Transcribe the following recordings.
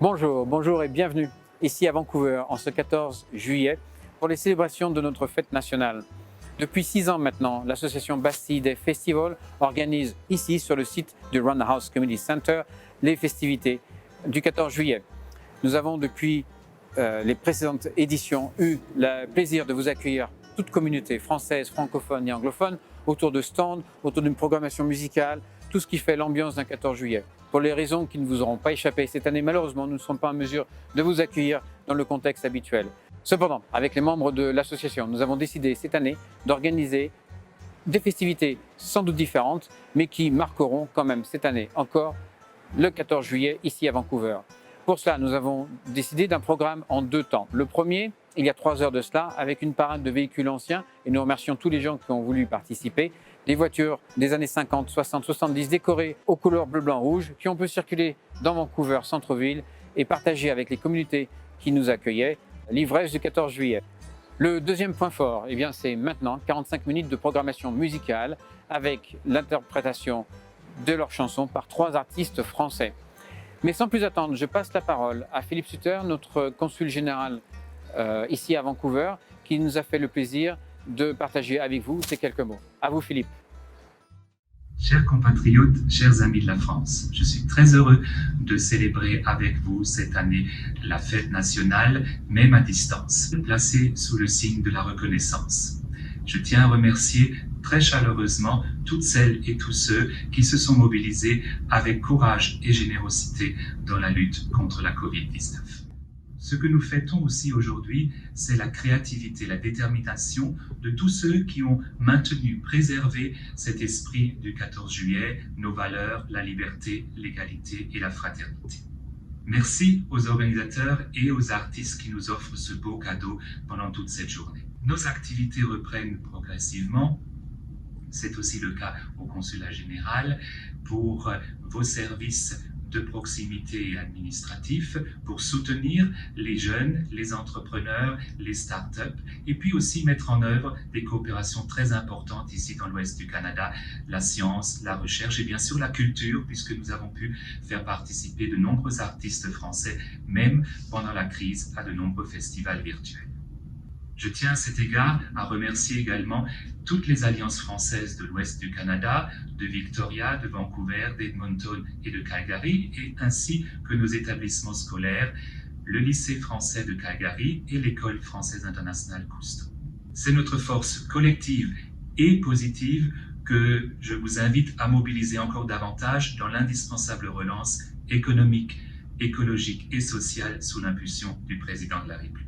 Bonjour et bienvenue ici à Vancouver en ce 14 juillet pour les célébrations de notre fête nationale. Depuis 6 ans maintenant, l'association Bastille Day Festival organise ici sur le site du Roundhouse Community Center les festivités du 14 juillet. Nous avons depuis les précédentes éditions eu le plaisir de vous accueillir toute communauté française, francophone et anglophone autour de stands, autour d'une programmation musicale, tout ce qui fait l'ambiance d'un 14 juillet. Pour les raisons qui ne vous auront pas échappé cette année, malheureusement, nous ne sommes pas en mesure de vous accueillir dans le contexte habituel. Cependant, avec les membres de l'association, nous avons décidé cette année d'organiser des festivités sans doute différentes, mais qui marqueront quand même cette année encore le 14 juillet ici à Vancouver. Pour cela, nous avons décidé d'un programme en 2 temps. Le premier, il y a 3 heures de cela, avec une parade de véhicules anciens, et nous remercions tous les gens qui ont voulu participer, des voitures des années 50, 60, 70 décorées aux couleurs bleu, blanc, rouge, qui ont pu circuler dans Vancouver centre-ville et partager avec les communautés qui nous accueillaient l'ivresse du 14 juillet. Le deuxième point fort, eh bien, c'est maintenant 45 minutes de programmation musicale avec l'interprétation de leurs chansons par 3 artistes français. Mais sans plus attendre, je passe la parole à Philippe Sutter, notre consul général ici à Vancouver, qui nous a fait le plaisir de partager avec vous ces quelques mots. À vous, Philippe. Chers compatriotes, chers amis de la France, je suis très heureux de célébrer avec vous cette année la fête nationale, même à distance, placée sous le signe de la reconnaissance. Je tiens à remercier très chaleureusement toutes celles et tous ceux qui se sont mobilisés avec courage et générosité dans la lutte contre la Covid-19. Ce que nous fêtons aussi aujourd'hui, c'est la créativité, la détermination de tous ceux qui ont maintenu, préservé cet esprit du 14 juillet, nos valeurs, la liberté, l'égalité et la fraternité. Merci aux organisateurs et aux artistes qui nous offrent ce beau cadeau pendant toute cette journée. Nos activités reprennent progressivement. C'est aussi le cas au Consulat général pour vos services de proximité et administratifs pour soutenir les jeunes, les entrepreneurs, les startups et puis aussi mettre en œuvre des coopérations très importantes ici dans l'ouest du Canada, la science, la recherche et bien sûr la culture puisque nous avons pu faire participer de nombreux artistes français même pendant la crise à de nombreux festivals virtuels. Je tiens à cet égard à remercier également toutes les alliances françaises de l'ouest du Canada, de Victoria, de Vancouver, d'Edmonton et de Calgary, et ainsi que nos établissements scolaires, le lycée français de Calgary et l'école française internationale Cousteau. C'est notre force collective et positive que je vous invite à mobiliser encore davantage dans l'indispensable relance économique, écologique et sociale sous l'impulsion du président de la République.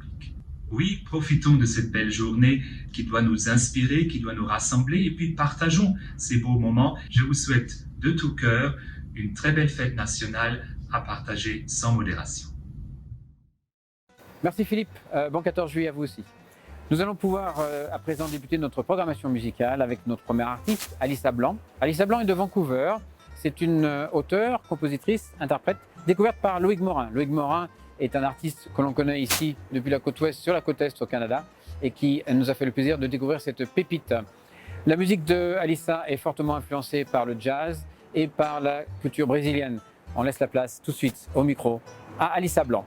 Oui, profitons de cette belle journée qui doit nous inspirer, qui doit nous rassembler et puis partageons ces beaux moments. Je vous souhaite de tout cœur une très belle fête nationale à partager sans modération. Merci Philippe, bon 14 juillet à vous aussi. Nous allons pouvoir à présent débuter notre programmation musicale avec notre première artiste, Alyssa Blanc. Alyssa Blanc est de Vancouver, c'est une auteure, compositrice, interprète, découverte par Loïc Morin. Loïc Morin est un artiste que l'on connaît ici depuis la côte ouest sur la côte est au Canada et qui nous a fait le plaisir de découvrir cette pépite. La musique de Alyssa est fortement influencée par le jazz et par la culture brésilienne. On laisse la place tout de suite au micro à Alyssa Blanc.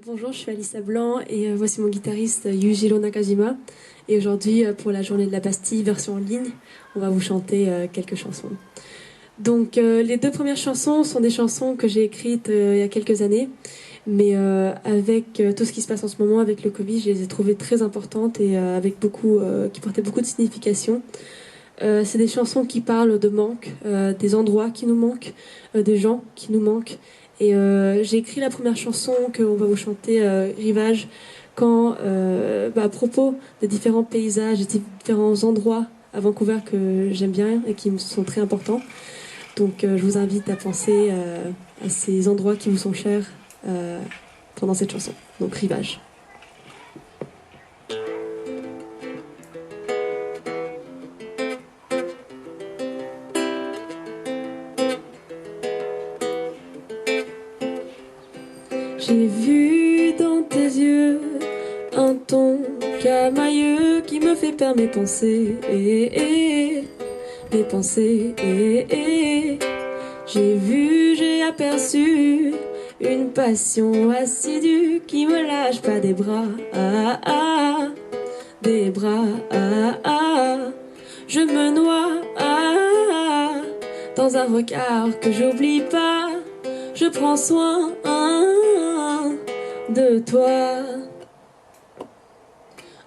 Bonjour, je suis Alyssa Blanc et voici mon guitariste Yujiro Nakajima. Et aujourd'hui, pour la journée de la Bastille, version en ligne, on va vous chanter quelques chansons. Donc les 2 premières chansons sont des chansons que j'ai écrites il y a quelques années, mais avec tout ce qui se passe en ce moment avec le Covid, je les ai trouvées très importantes et avec qui portaient beaucoup de signification. C'est des chansons qui parlent de manque, des endroits qui nous manquent, des gens qui nous manquent. Et j'ai écrit la première chanson qu'on va vous chanter, Rivage, à propos des différents paysages, des différents endroits à Vancouver que j'aime bien et qui me sont très importants. Donc je vous invite à penser à ces endroits qui vous sont chers pendant cette chanson. Donc Rivage. J'ai vu dans tes yeux un ton camailleux qui me fait perdre mes pensées. Mes pensées. J'ai vu, j'ai aperçu une passion assidue qui me lâche pas des bras, des bras, je me noie dans un regard que j'oublie pas, je prends soin de toi.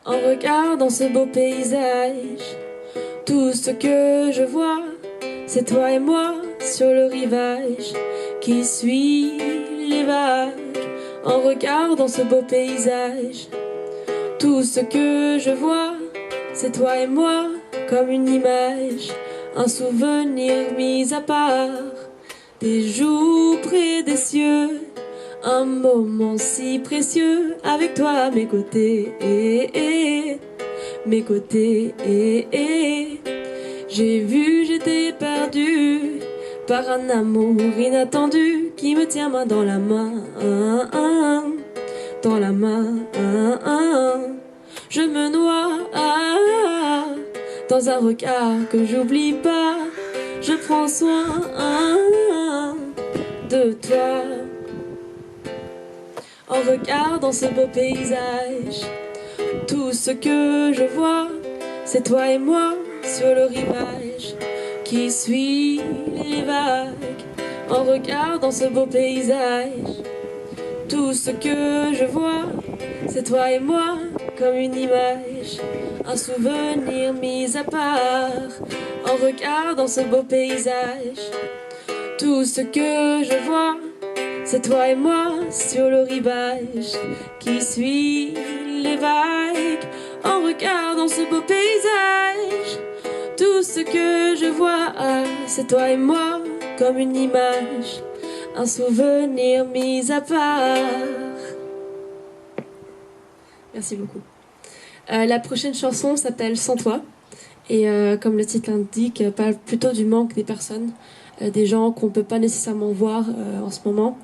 En regardant ce beau paysage, tout ce que je vois, c'est toi et moi sur le rivage qui suit les vagues. En regardant ce beau paysage, tout ce que je vois, c'est toi et moi comme une image, un souvenir mis à part, des jours près des cieux, un moment si précieux avec toi à mes côtés, mes côtés. J'ai vu, j'étais perdue par un amour inattendu qui me tient main dans la main, dans la main. Je me noie dans un regard que j'oublie pas, je prends soin de toi. En regardant ce beau paysage, tout ce que je vois, c'est toi et moi sur le rivage qui suit les vagues. En regardant ce beau paysage, tout ce que je vois, c'est toi et moi comme une image, un souvenir mis à part. En regardant ce beau paysage, tout ce que je vois, c'est toi et moi sur le rivage qui suit les vagues. En regardant ce beau paysage, tout ce que je vois, c'est toi et moi comme une image, un souvenir mis à part. Merci beaucoup. La prochaine chanson s'appelle Sans toi et comme le titre l'indique, parle plutôt du manque des personnes, des gens qu'on ne peut pas nécessairement voir en ce moment.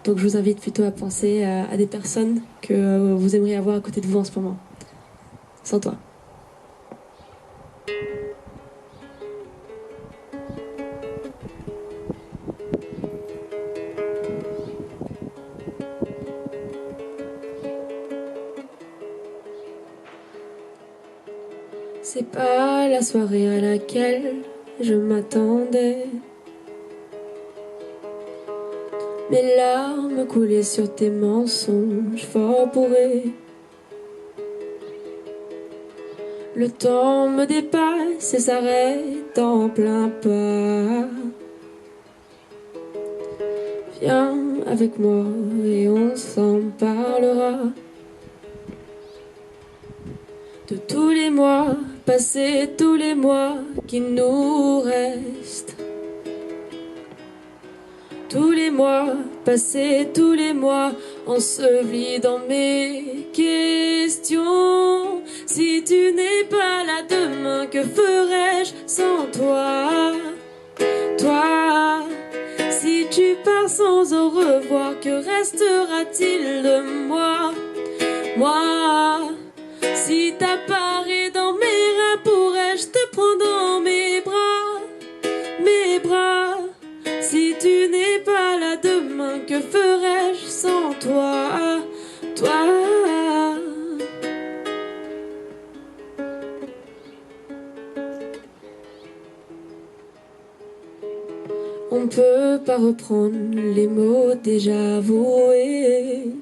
Donc je vous invite plutôt à penser à des personnes que vous aimeriez avoir à côté de vous en ce moment. Sans toi. C'est pas la soirée à laquelle je m'attendais. Mes larmes coulaient sur tes mensonges fort bourrés. Le temps me dépasse et s'arrête en plein pas. Viens avec moi et on s'en parlera de tous les mois passés, tous les mois qui nous restent. Tous les mois passés, tous les mois ensevelis dans mes questions. Si tu n'es pas là demain, que ferais-je sans toi? Toi, si tu pars sans au revoir, que restera-t-il de moi? Moi, si t'apparais dans mes rêves, pourrais-je te prendre dans mes bras? Mes bras. Si tu n'es pas là demain, que ferais-je sans toi? Toi. On peut pas reprendre les mots déjà avoués.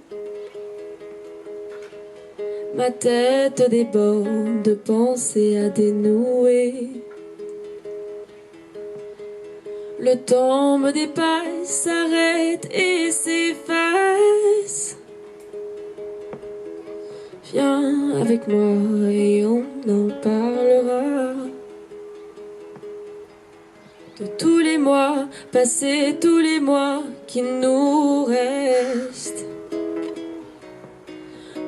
Ma tête déborde de pensées à dénouer. Le temps me dépasse, s'arrête et s'efface. Viens avec moi et on en parlera de tous les mois passés, tous les mois qui nous restent.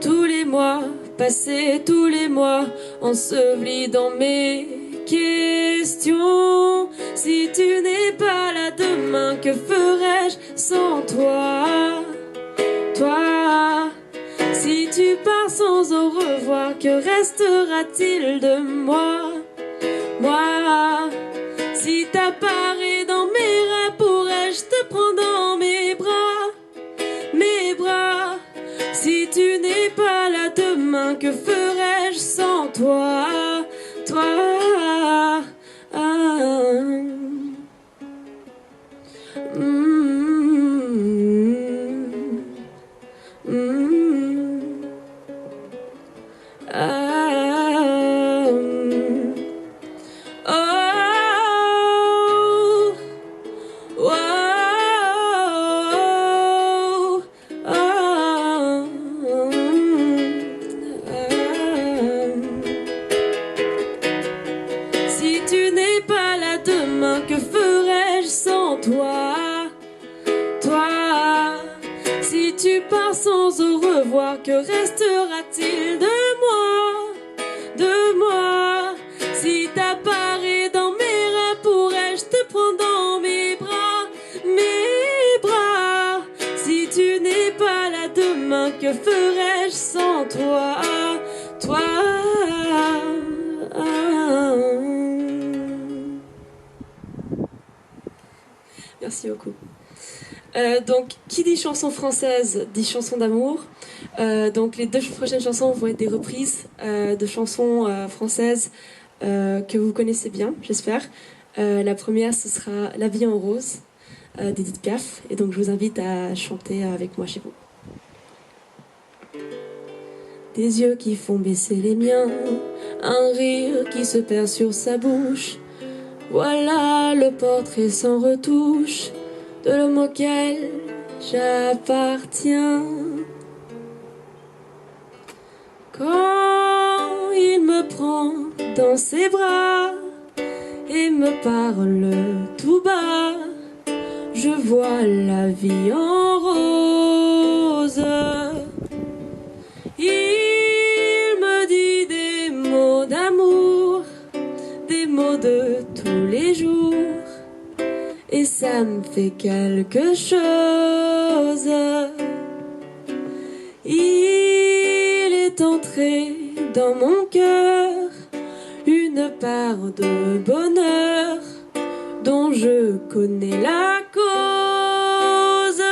Tous les mois passés, tous les mois ensevelis dans mes questions. Si tu n'es pas là demain, que ferais-je sans toi? Toi, si tu pars sans au revoir, que restera-t-il de moi? Moi, si t'apparais dans mes rêves, pourrais-je te prendre dans mes bras? Si tu n'es pas là demain, que ferais-je sans toi, toi? Si tu n'es pas là demain, que ferais-je sans toi, toi? Si tu pars sans au revoir, que restera-t-il de moi, de moi? Si t'apparais dans mes reins, pourrais-je te prendre dans mes bras, mes bras? Si tu n'es pas là demain, que ferais-je sans toi, toi? Merci beaucoup. Donc, qui dit chanson française dit chanson d'amour. Donc, les deux prochaines chansons vont être des reprises de chansons françaises que vous connaissez bien, j'espère. La première, ce sera La vie en rose d'Edith Piaf. Et donc, je vous invite à chanter avec moi chez vous. Des yeux qui font baisser les miens, un rire qui se perd sur sa bouche. Voilà le portrait sans retouche de l'homme auquel j'appartiens. Quand il me prend dans ses bras et me parle tout bas, je vois la vie en rose. Il me dit des mots d'amour, des mots de tous les jours, et ça me fait quelque chose. Il est entré dans mon cœur une part de bonheur dont je connais la cause.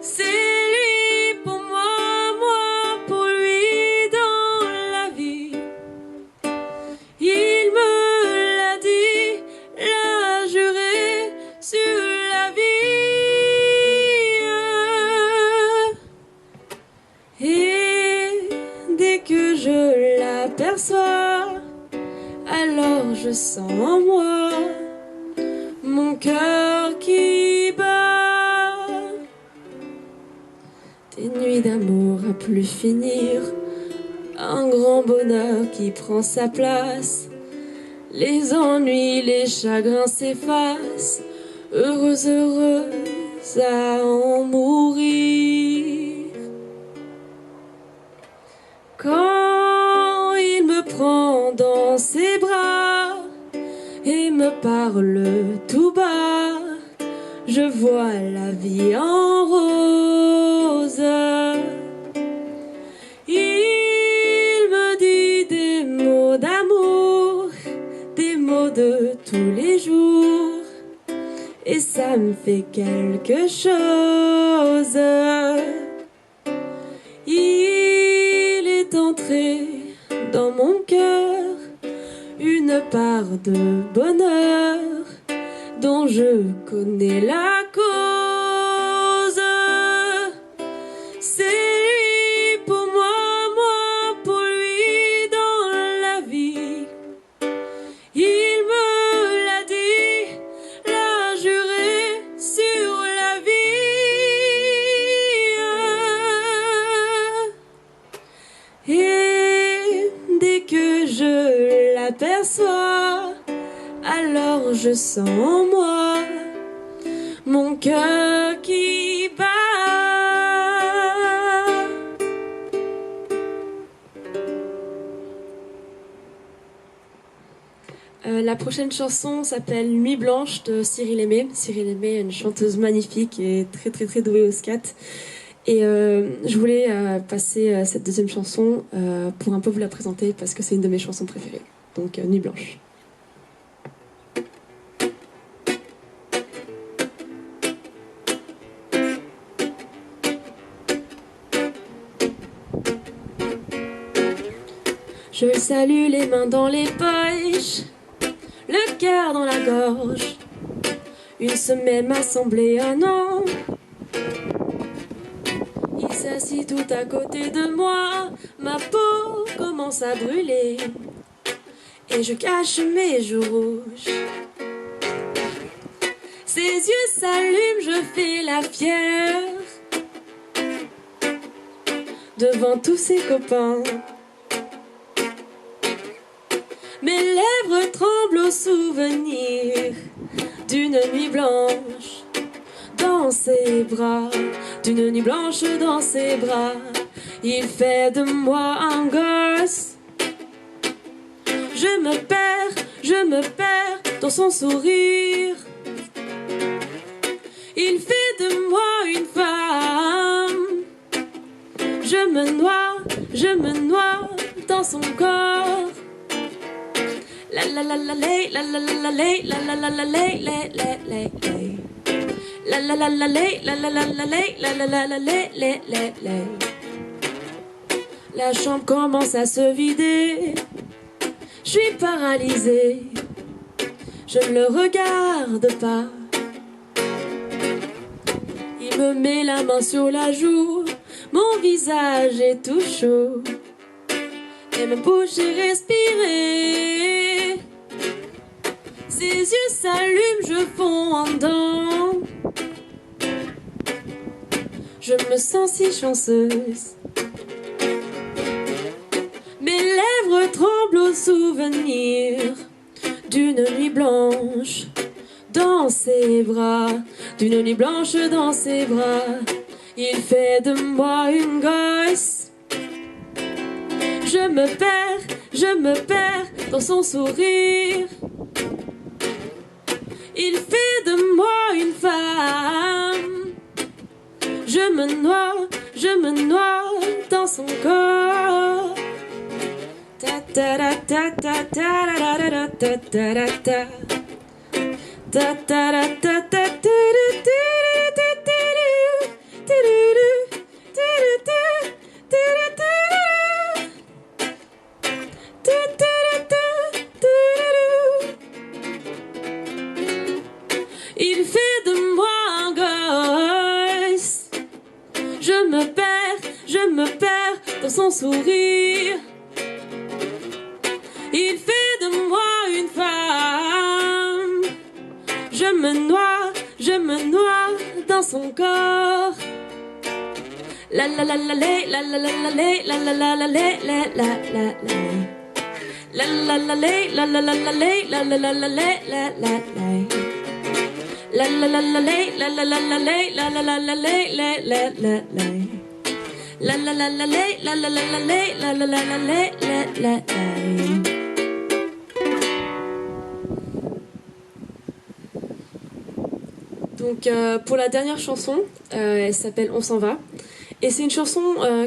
C'est lui pour moi, moi pour lui dans la vie. Il me l'a dit, l'a juré sur la vie. Et dès que je l'aperçois, alors je sens en moi mon cœur qui bat. Des nuits d'amour à plus finir, un grand bonheur qui prend sa place. Les ennuis, les chagrins s'effacent, heureuse, heureuse à en mourir. Quand il me prend dans ses bras et me parle tout bas, je vois la vie en rose. Il me dit des mots d'amour, des mots de tous les jours, et ça me fait quelque chose. Il est entré dans mon cœur une part de bonheur dont je connais la cause. C'est lui pour moi, moi pour lui dans la vie. Il me l'a dit, l'a juré sur la vie. Et dès que je l'aperçois, alors je sens en moi mon cœur qui bat. La prochaine chanson s'appelle Nuit blanche de Cyril Aimé. Cyril Aimé est une chanteuse magnifique et très très très douée au scat. Et je voulais passer cette deuxième chanson pour un peu vous la présenter parce que c'est une de mes chansons préférées. Donc Nuit blanche. Je le salue, les mains dans les poches, le cœur dans la gorge. Une semaine m'a semblé un an. Il s'assit tout à côté de moi, ma peau commence à brûler et je cache mes joues rouges. Ses yeux s'allument, je fais la fière devant tous ses copains. Mes lèvres tremblent au souvenir d'une nuit blanche dans ses bras, d'une nuit blanche dans ses bras. Il fait de moi un gosse. Je me perds dans son sourire. Il fait de moi une femme. Je me noie dans son corps. La la la la lay, la la la la lay, la la la la lay, lay lay lay lay. La la la la lay, la la la la lay, la la la la lay, lay lay lay. La chambre commence à se vider. Je suis paralysée. Je ne le regarde pas. Il me met la main sur la joue. Mon visage est tout chaud. Et me bouche est respirée. Ses yeux s'allument, je fonds en dedans. Je me sens si chanceuse. Mes lèvres tremblent au souvenir d'une nuit blanche dans ses bras, d'une nuit blanche dans ses bras. Il fait de moi une gosse. Je me perds dans son sourire. Il fait de moi une femme. Je me noie dans son corps. Ta ta ta ta ta ta ta ta ta ta ta ta ta ta. Il fait de moi un gosse. Je me perds dans son sourire. Il fait de moi une femme. Je me noie dans son corps. La la la la lay, la la la la lay, la la la la lay, la la la la. La la la lay, la la la la lay, la la la la lay, la la la. La la la la lay, la la la la lay, la la la la lay, la la la la. La la la la lay, la la la la lay, la la la la lay, la la la. Donc pour la dernière chanson, elle s'appelle On s'en va. Et c'est une chanson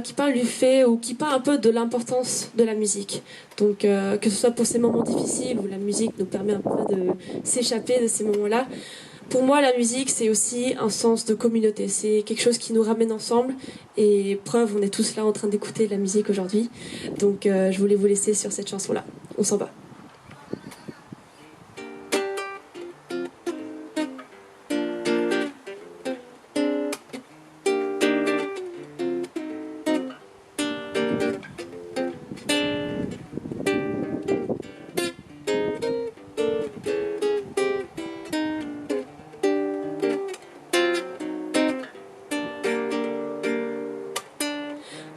qui parle du fait, ou qui parle un peu de l'importance de la musique. Donc que ce soit pour ces moments difficiles où la musique nous permet un peu de s'échapper de ces moments-là. Pour moi, la musique, c'est aussi un sens de communauté. C'est quelque chose qui nous ramène ensemble. Et preuve, on est tous là en train d'écouter de la musique aujourd'hui. Donc je voulais vous laisser sur cette chanson-là. On s'en va.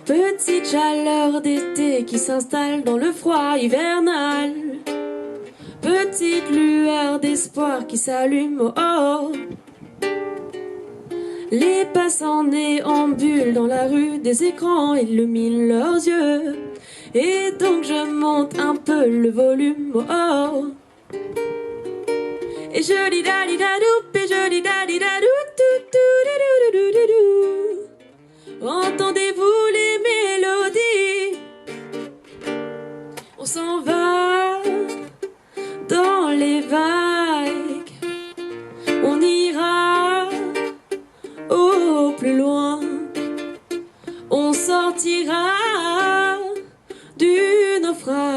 Petite chaleur d'été qui s'installe dans le froid hivernal. Petite lueur d'espoir qui s'allume au haut. Les passants déambulent dans la rue, des écrans illuminent leurs yeux. Et donc je monte un peu le volume au haut. Et je dis da di da dou, et je dis da di da dou, tout tout di dou dou dou dou. Entendez-vous les mélodies? On s'en va dans les vagues. On ira au plus loin. On sortira du naufrage.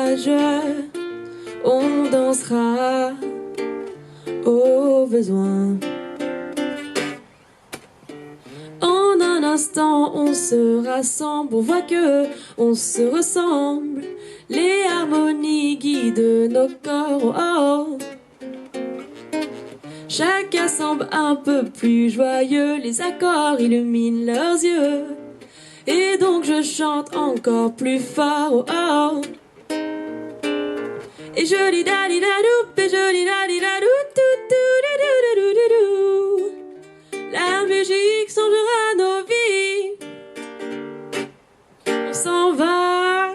au besoin. En un instant, on se rassemble, on voit que on se ressemble. Les harmonies guident nos corps. Oh, oh. Chacun semble un peu plus joyeux, les accords illuminent leurs yeux. Et donc je chante encore plus fort. Oh, oh. Et je dis da di da dou, et je dis da di da dou, tout, tout, dou, dou, dou, dou. La musique changera nos vies. On s'en va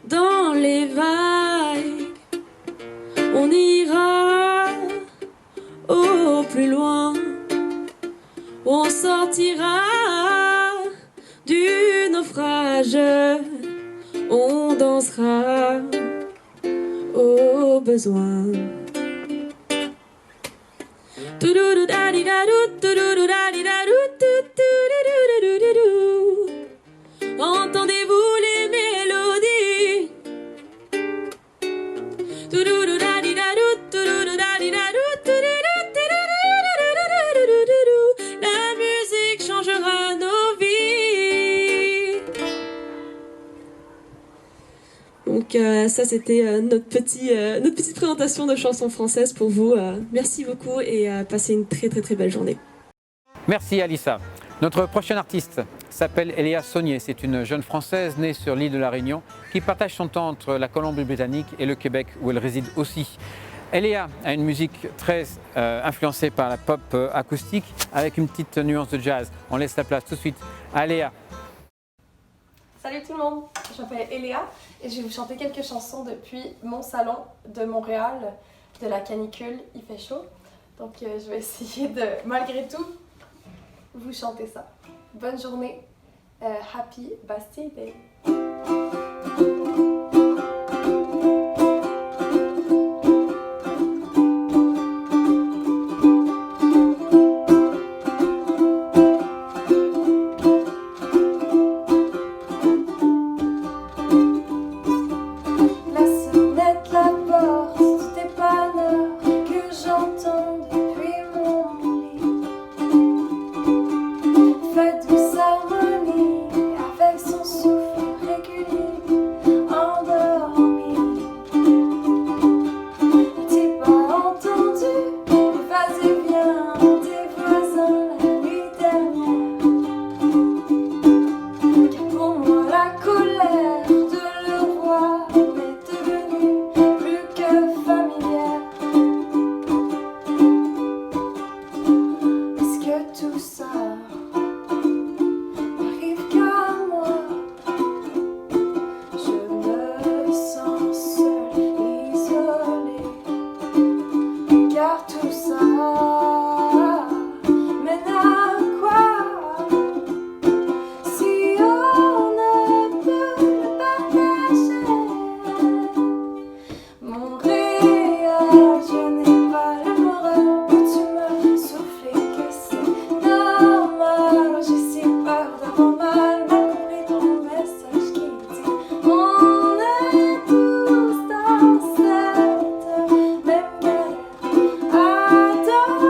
dans les vagues. On ira au plus loin. On sortira du naufrage. On dansera au besoin. Toudoudou da di da dou, toudoudou da di da dou, toudoudou. Entendez-vous les mélodies? Toudoudou da di da dou, toudoudou da di da dou, toudoudou. La musique changera nos vies. Donc ça c'était notre petite présentation de chansons françaises pour vous. Merci beaucoup et passez une très très très belle journée. Merci Alissa. Notre prochaine artiste s'appelle Eléa Saunier. C'est une jeune Française née sur l'île de la Réunion qui partage son temps entre la Colombie-Britannique et le Québec où elle réside aussi. Eléa a une musique très influencée par la pop acoustique avec une petite nuance de jazz. On laisse la place tout de suite à Eléa. Salut tout le monde, je m'appelle Eléa et je vais vous chanter quelques chansons depuis mon salon de Montréal, de la canicule, il fait chaud. Donc je vais essayer de, malgré tout, vous chanter ça. Bonne journée, Happy Bastille Day. Adore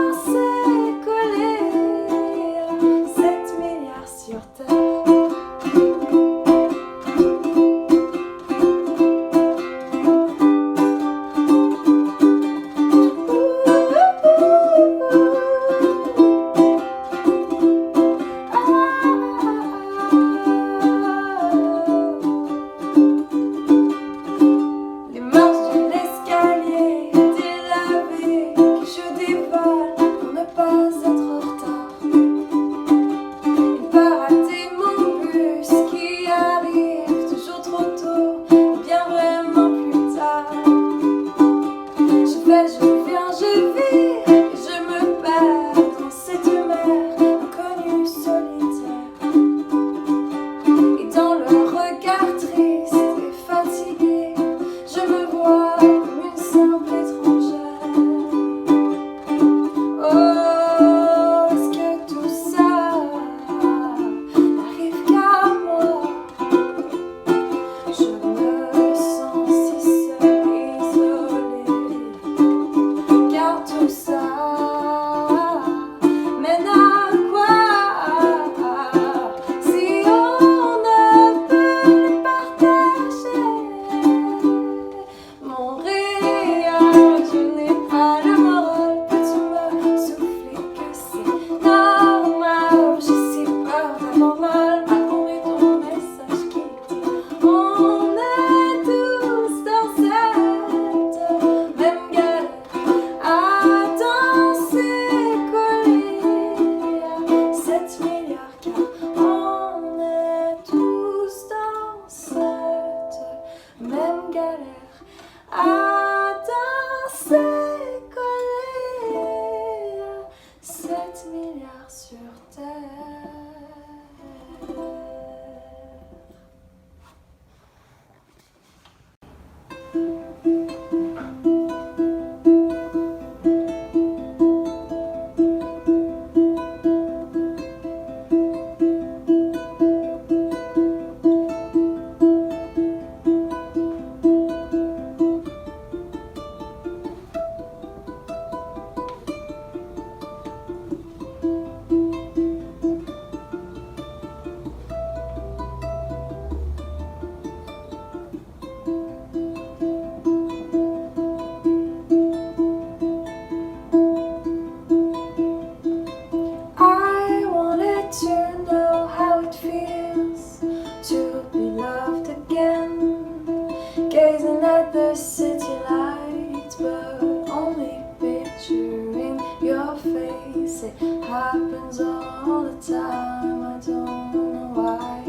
happens all the time, I don't know why.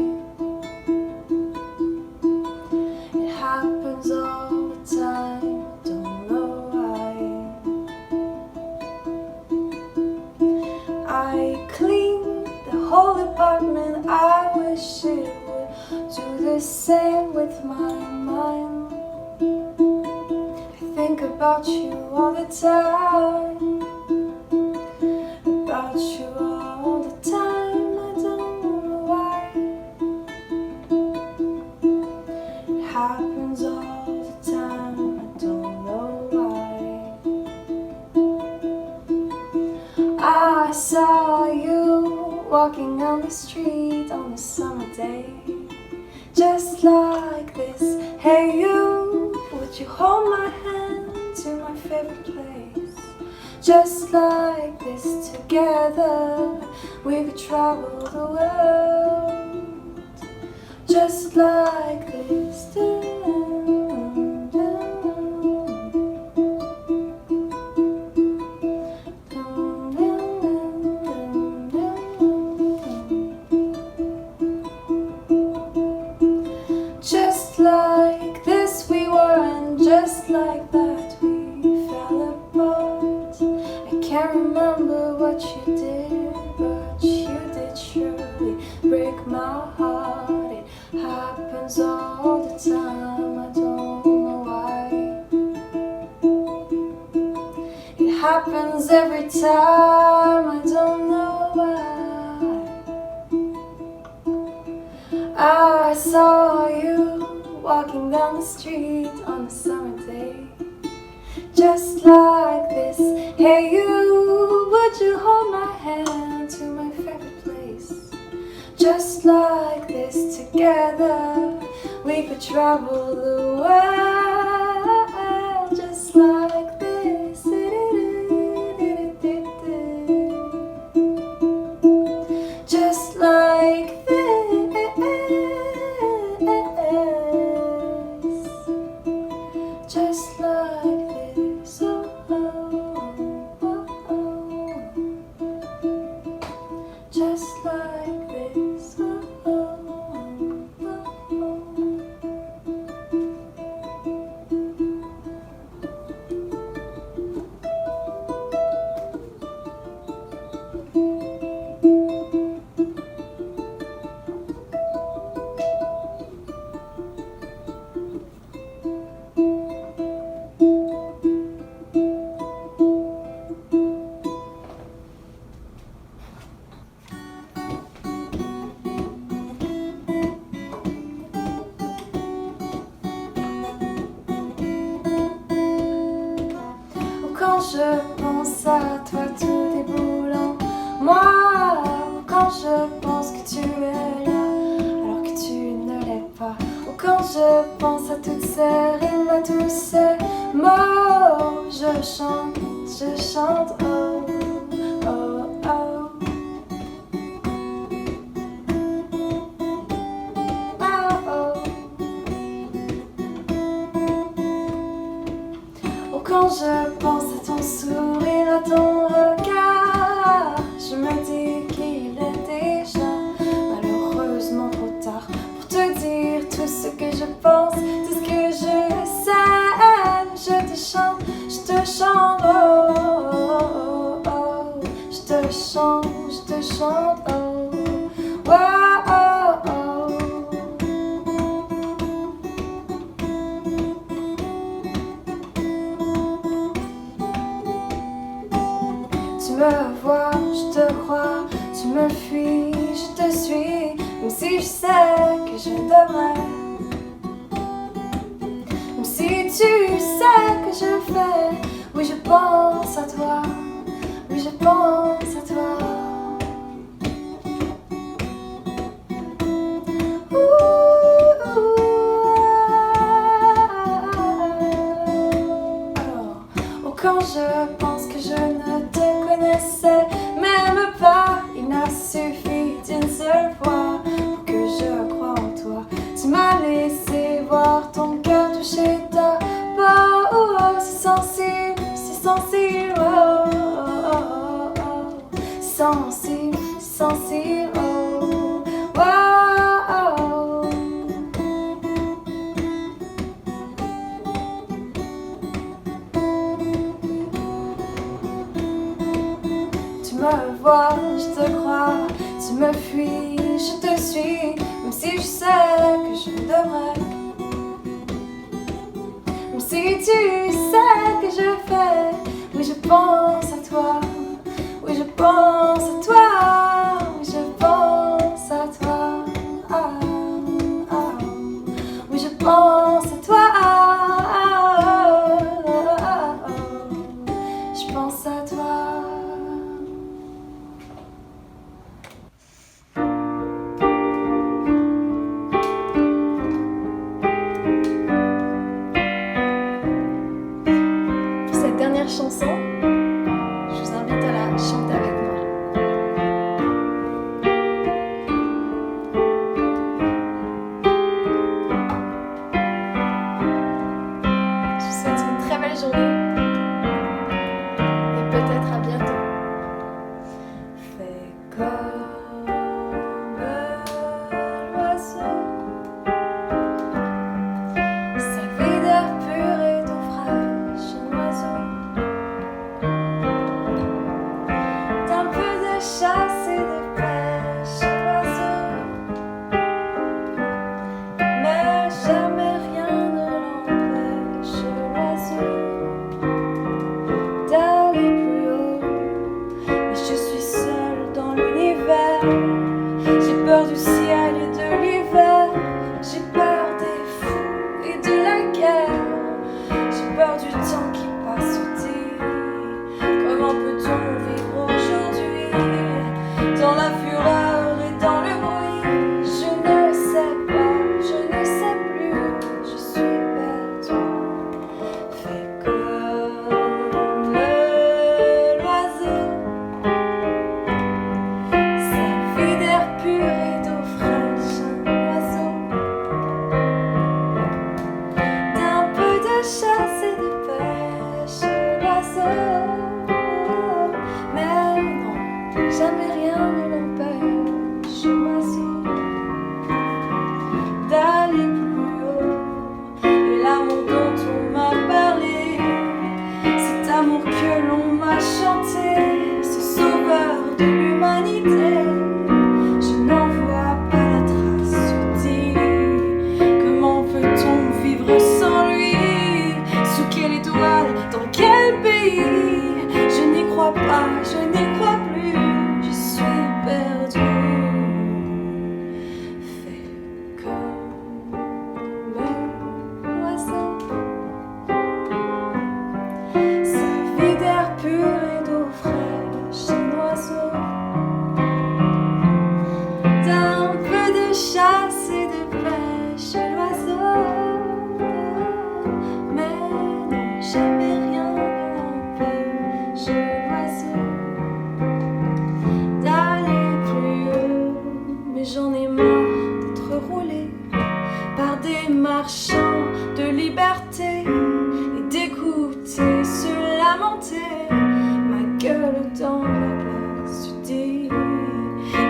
It happens all the time, I don't know why. I clean the whole apartment, I wish it would do the same with my mind. I think about you all the time, about you all the time, I don't know why. It happens all the time, I don't know why. I saw you walking on the street on a summer day, just like this. Hey you, would you hold my hand to my favorite place? Just like this, together we could travel the world. Just like this. Just like this we were, and just like that we fell apart. I can't remember what you did, but you did surely break my heart. It happens all the time, I don't know why. It happens every time, I don't know why. I saw you walking down the street on a summer day, just like this. Hey you, would you hold my hand to my favorite place? Just like this, together we could travel the world. Just like this. Just like this. Just like this, oh, oh, oh. Just like this, oh, oh, oh. Quand je pense à toi tout déboule en moi, quand je pense que tu es là alors que tu ne l'es pas, ou quand je pense à toutes ces rimes, à tous ces mots, je chante, oh, oh, oh. Quand je pense à ton sourire, à ton regard, je me dis qu'il est déjà malheureusement trop tard pour te dire tout ce que je pense, tout ce que je sais. Je te chante, oh, oh, oh, oh. Je te chante, oh, oh, oh, oh. Tu me vois, je te crois, tu me fuis, je te suis, même si je sais que je devrais, même si tu sais que je fais, oui je pense à toi, oui je pense à toi. Quand je pense que je ne te connaissais même pas, il n'a suffi d'une seule fois pour que je croie en toi. Tu m'as laissé voir ton cœur toucher ta peau, oh, oh, si sensible, oh, oh, oh, oh, si sensible, sensible, oh, wow. Tu me vois, je te crois, tu me fuis, je te suis, même si je sais que je devrais. Même si tu sais que je fais, oui je pense à toi, oui je pense à toi, oui je pense à toi, ah, ah. Oui je pense à toi, ah, ah, ah. Je pense à toi. Dernière chanson, je vous invite à la chanter avec moi. Je vous souhaite une très belle journée et peut-être à bientôt. Fais comme l'oiseau, sa vie d'air pur et d'eau fraîche, un oiseau. Chasse et de pêche, l'oiseau, mais jamais rien ne l'empêche, l'oiseau, d'aller plus haut. Mais je suis seule dans l'univers, j'ai peur du ciel et de l'hiver, j'ai peur des fous et de la guerre, j'ai peur du temps qui passe au dire. Comment peut-on vivre aujourd'hui? Dans la fureur et dans le bruit, je ne sais pas, je ne sais plus, je suis perdue. Fais comme l'oiseau, sa vie d'air pur et d'eau fraîche, un oiseau, d'un peu de chasse et de pêche, l'oiseau, mais non, jamais rien ne l'empêche, l'oiseau, d'aller plus haut. Et l'amour dont on m'a parlé, cet amour que l'on m'a chanté, ce sauveur de l'humanité, je n'en vois pas la trace subtile. Comment peut-on vivre sans lui? Sous quelle étoile? Dans quel pays? Je n'y crois pas, je n'y crois plus, je suis perdue. Fais comme l'oiseau, sa vie d'air pur et d'eau fraîche, un oiseau, d'un peu de chasse et de pêche, l'oiseau, mais non, jamais rien ne l'empêche, l'oiseau, d'aller plus haut. Mais j'en ai marre d'être roulé par des marchands de liberté et d'écouter se lamenter, ma gueule dans la place du dé.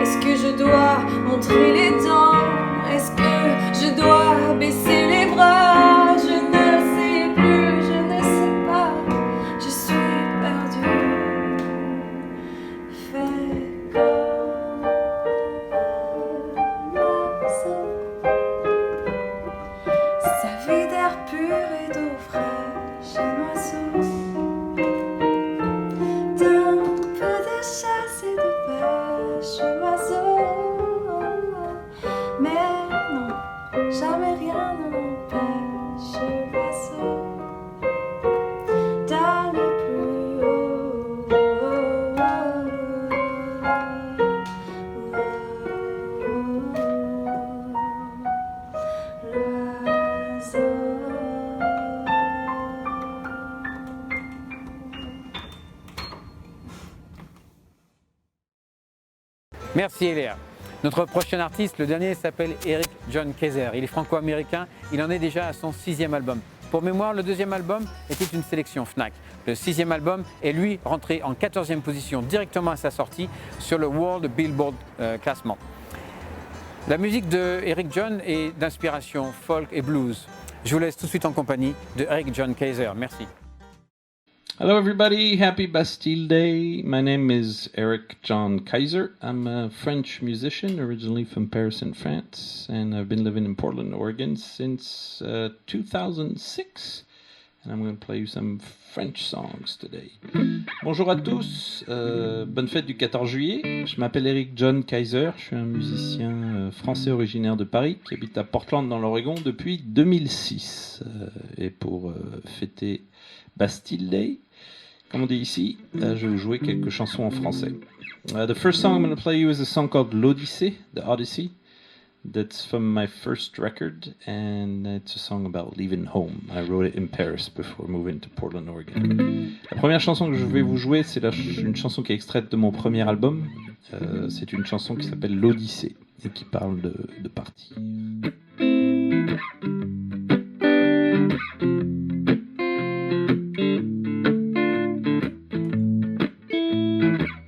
Est-ce que je dois montrer les dents? Est-ce que je dois baisser les bras? Je ne sais plus, je ne sais pas, je suis perdue. Fais comme l'oiseau, sa vie d'air pur et d'eau fraîche, un oiseau, d'un peu de chasse et de pêche, l'oiseau, mais non, jamais rien ne l'empêche, l'oiseau, d'aller plus haut. Merci Eléa. Notre prochain artiste, le dernier, s'appelle Eric John Kaiser. Il est franco-américain, il en est déjà à son 6e album. Pour mémoire, le deuxième album était une sélection Fnac. Le sixième album est lui rentré en 14e position directement à sa sortie sur le World Billboard classement. La musique de Eric John est d'inspiration folk et blues. Je vous laisse tout de suite en compagnie de Eric John Kaiser. Merci. Hello everybody, happy Bastille Day. My name is Eric John Kaiser. I'm a French musician originally from Paris in France, and I've been living in Portland, Oregon since 2006. And I'm going to play you some French songs today. Bonjour à tous, bonne fête du 14 juillet. Je m'appelle Eric John Kaiser, je suis un musicien français originaire de Paris qui habite à Portland dans l'Oregon depuis 2006. Et pour fêter Bastille Day, comme on dit ici, je vais vous jouer quelques chansons en français. The first song I'm going to play you is a song called L'Odyssée, The Odyssey. That's from my first record, and it's a song about leaving home. I wrote it in Paris before moving to Portland, Oregon. La première chanson que je vais vous jouer, c'est une chanson qui est extraite de mon premier album. C'est une chanson qui s'appelle L'Odyssée et qui parle de partie.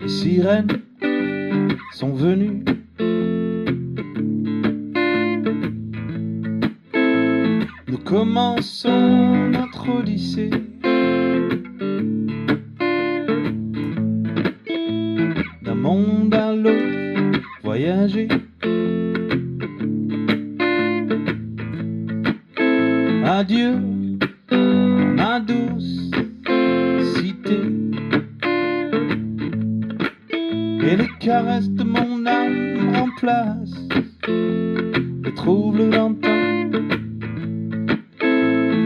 Les sirènes sont venues. Nous commençons notre odyssée. D'un monde à l'autre, voyager. Adieu, ma douce cité. Et les caresses de mon âme remplacent les troubles d'antan.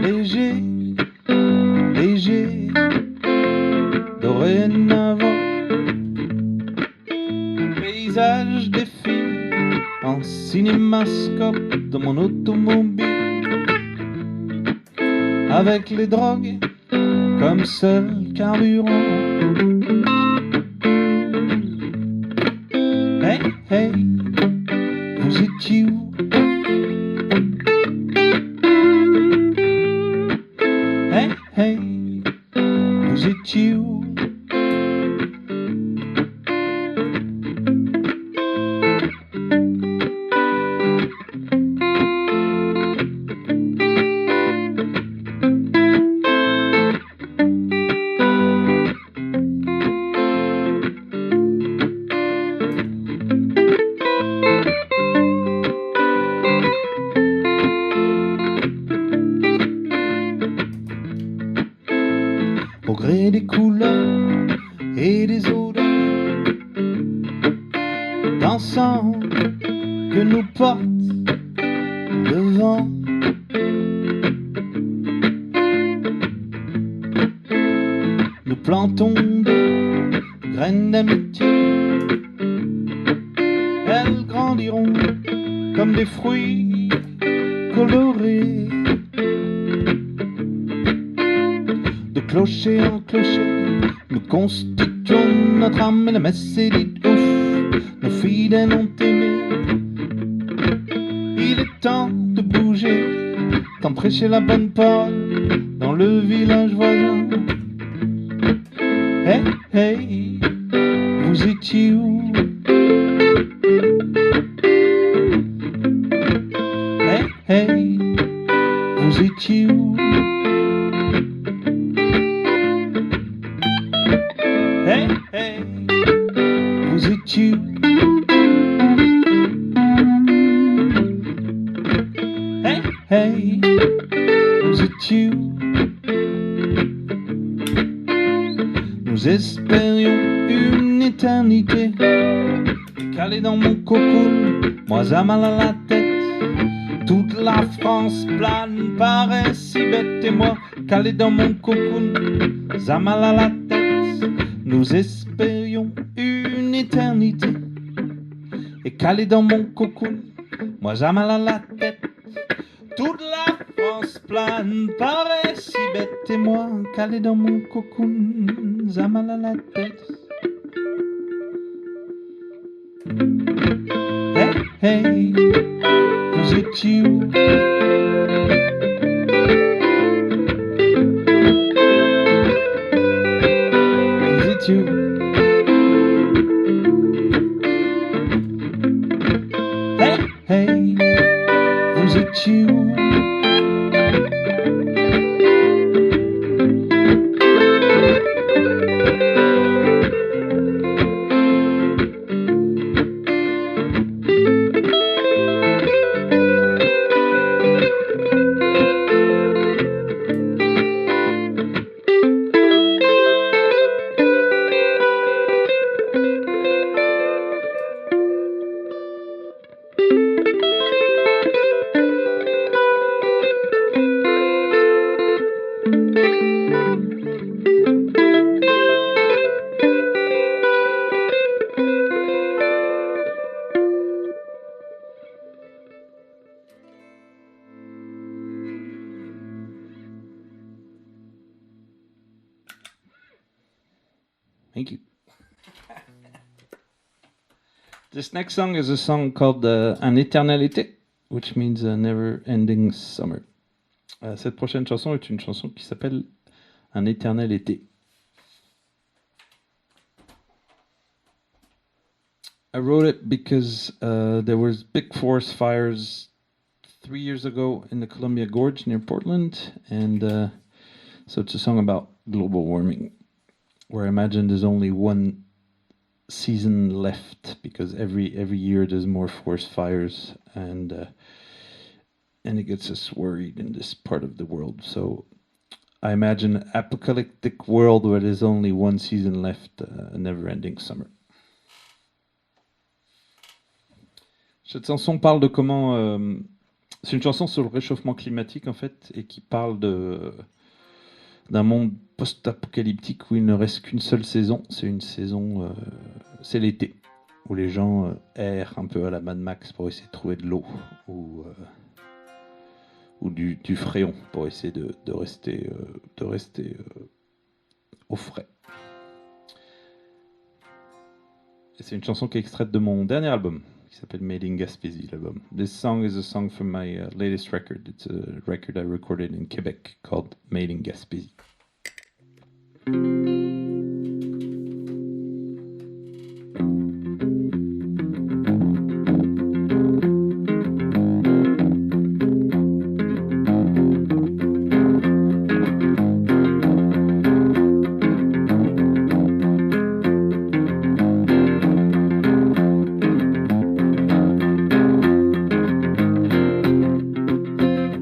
Léger, léger, dorénavant. Le paysage défile en cinémascope dans mon automobile. Avec les drogues comme seul carburant. Hey, hey, vous étiez où? Hey, hey, vous étiez où? Au gré des couleurs et des odeurs d'ensemble que nous porte le vent. Nous plantons des graines d'amitié. Elles grandiront comme des fruits colorés. De clocher en clocher, nous constituons notre âme et la messe est dite ouf, nos fidèles ont aimé. Il est temps de bouger, temps de prêcher la bonne parole dans le village voisin. Hey, hey, vous étiez où? Hey, hey, vous étiez où? Hey, hey, vous étiez où? Hey, hey, vous étiez où? Nous espérions une éternité, calé dans mon cocoon, moi à mal à la tête. Toute la France plane, paraît si bête, et moi calé dans mon cocoon, à mal à la tête. Nous espérions une éternité, et calé dans mon cocoon, moi j'ai mal à la tête. Toute la France plane, paraît si bête, et moi calé dans mon cocoon, j'ai mal à la tête. Hey, hey, vous étiez où? you? Hey, hey, was it you? Thank you. This next song is a song called Un éternel été, which means a never-ending summer. Cette prochaine chanson est une chanson qui s'appelle Un éternel été. I wrote it because there was big forest fires 3 years ago in the Columbia Gorge near Portland, and so it's a song about global warming, where I imagine there's only one season left because every year there's more forest fires, and it gets us worried in this part of the world. So I imagine an apocalyptic world where there's only one season left, a never-ending summer. Cette chanson parle de comment... c'est une chanson sur le réchauffement climatique en fait, et qui parle d'un monde post-apocalyptique où il ne reste qu'une seule saison. C'est une saison, c'est l'été, où les gens errent un peu à la Mad Max pour essayer de trouver de l'eau ou du fréon pour essayer de rester au frais. Et c'est une chanson qui est extraite de mon dernier album, qui s'appelle Made in Gaspésie, l'album. This song is a song from my latest record. It's a record I recorded in Quebec called Made in Gaspésie.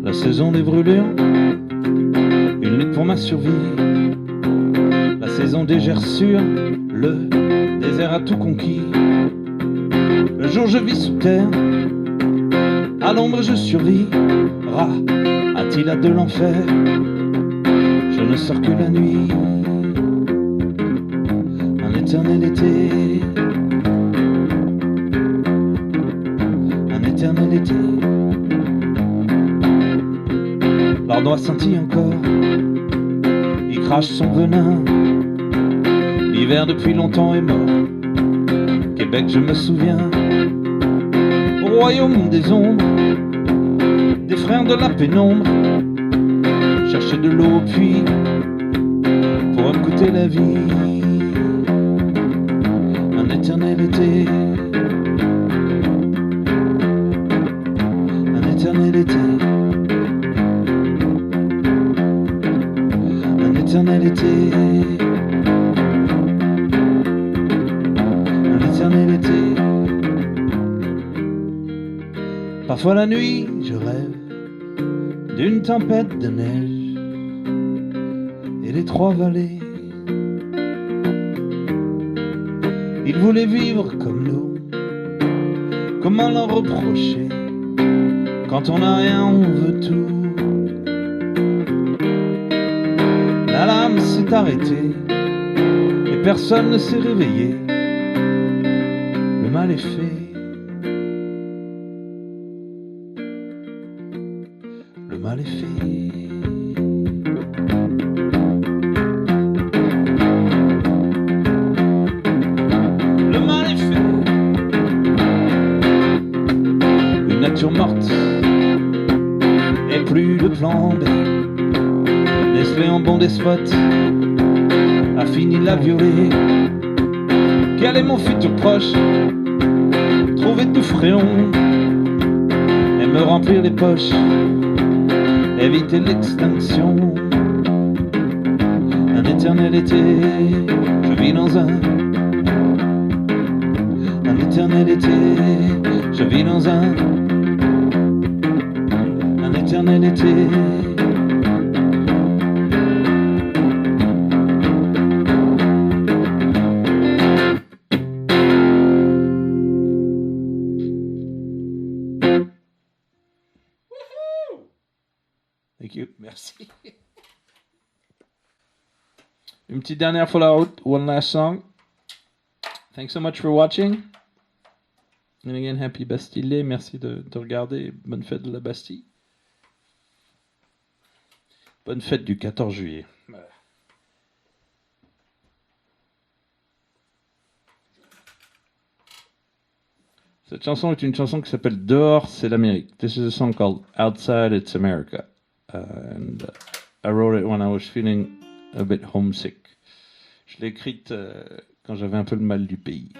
La saison des brûlures, une lutte pour ma survie. La saison des gerçures, le désert a tout conquis. Le jour je vis sous terre, à l'ombre je survis. Ra, Attila de l'enfer, je ne sors que la nuit. Un éternel été, un éternel été. L'ardoise scintille encore, il crache son venin. L'hiver depuis longtemps est mort. Québec, je me souviens. Au royaume des ombres, des frères de la pénombre, chercher de l'eau au puits pour écouter la vie. Un éternel été, un éternel été. Éternel été, un éternel été. Parfois la nuit, je rêve d'une tempête de neige et les trois vallées. Ils voulaient vivre comme nous, comment leur reprocher? Quand on n'a rien, on veut tout. L'alarme s'est arrêtée et personne ne s'est réveillé. Le mal est fait. Le mal est fait. Le mal est fait. Une nature morte et plus de plan B. Nestlé en bon despote a fini de la violer. Quel est mon futur proche? Trouver du fréon et me remplir les poches, éviter l'extinction. Un éternel été, je vis dans un éternel été, je vis dans un éternel été. Thank you, merci. Une petite dernière fois la route, one last song. Thanks so much for watching. And again, happy Bastille Day. Merci de regarder. Bonne fête de la Bastille. Bonne fête du 14 juillet. Voilà. Cette chanson est une chanson qui s'appelle Dehors, c'est l'Amérique. This is a song called Outside, It's America. And I wrote it when I was feeling a bit homesick. Je l'ai écrite quand j'avais un peu le mal du pays.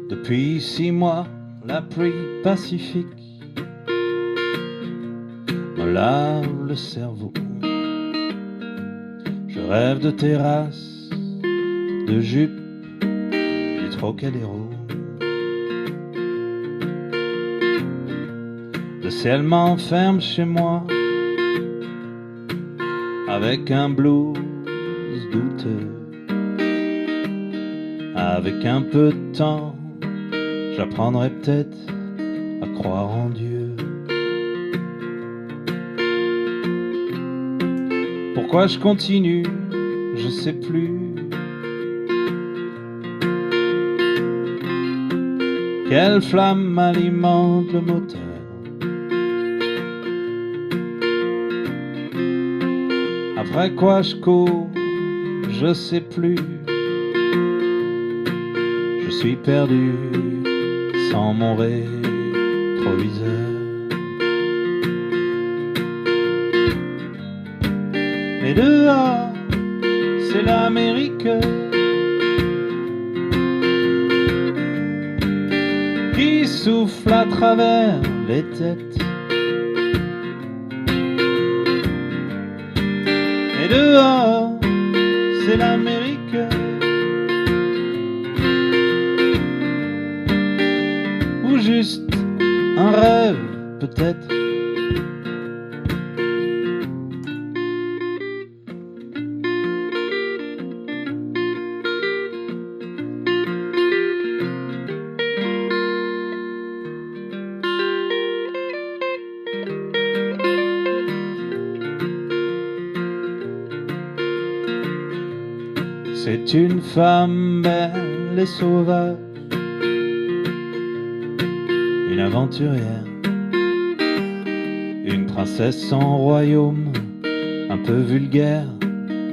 Depuis 6 mois, la pluie pacifique me lave le cerveau. Je rêve de terrasses, de jupes, du Trocadéro. Le ciel m'enferme chez moi avec un blues douteux. Avec un peu de temps, j'apprendrai peut-être à croire en Dieu. Pourquoi je continue, je sais plus. Quelle flamme alimente le moteur? Après quoi je cours, je sais plus. Je suis perdu sans mon rétroviseur. Mais dehors, c'est l'Amérique qui souffle à travers les têtes. Mais dehors, c'est l'Amérique ou juste un rêve peut-être. C'est une femme belle et sauvage, une aventurière, une princesse sans royaume, un peu vulgaire,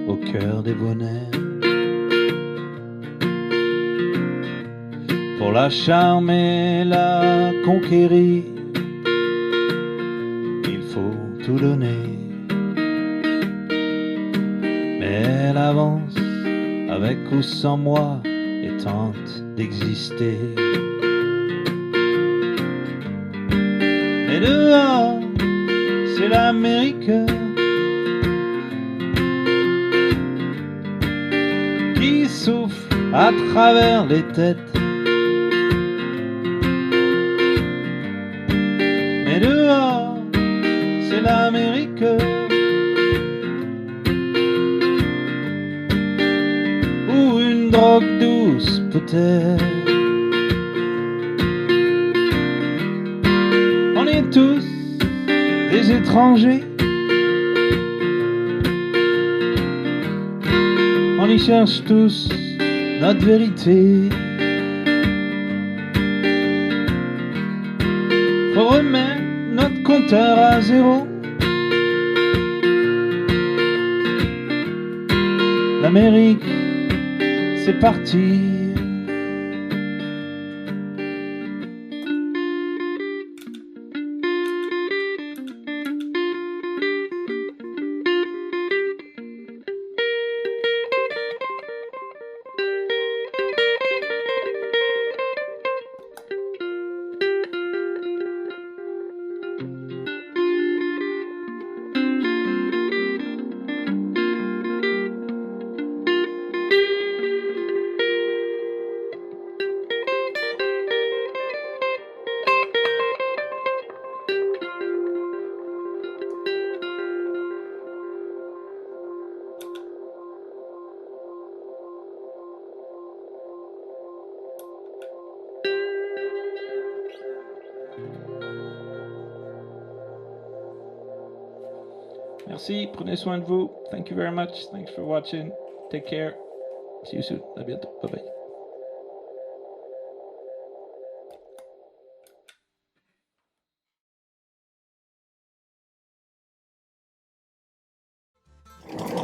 au cœur débonnaire. Pour la charmer, la conquérir, il faut tout donner. Mais elle avance avec ou sans moi et tente d'exister. Et dehors, c'est l'Amérique à travers les têtes. Mais dehors, c'est l'Amérique. Ou une drogue douce peut-être. On est tous des étrangers. On y cherche tous notre vérité. Faut remettre notre compteur à zéro. L'Amérique, c'est parti. Merci, prenez soin de vous. Thank you very much. Thanks for watching. Take care. See you soon. À bientôt. Bye bye.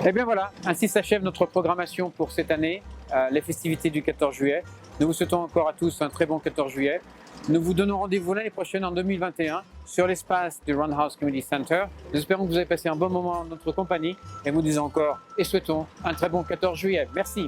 Et bien voilà, ainsi s'achève notre programmation pour cette année, les festivités du 14 juillet. Nous vous souhaitons encore à tous un très bon 14 juillet. Nous vous donnons rendez-vous l'année prochaine en 2021 sur l'espace du Roundhouse Community Center. Nous espérons que vous avez passé un bon moment en notre compagnie et nous disons encore et souhaitons un très bon 14 juillet. Merci.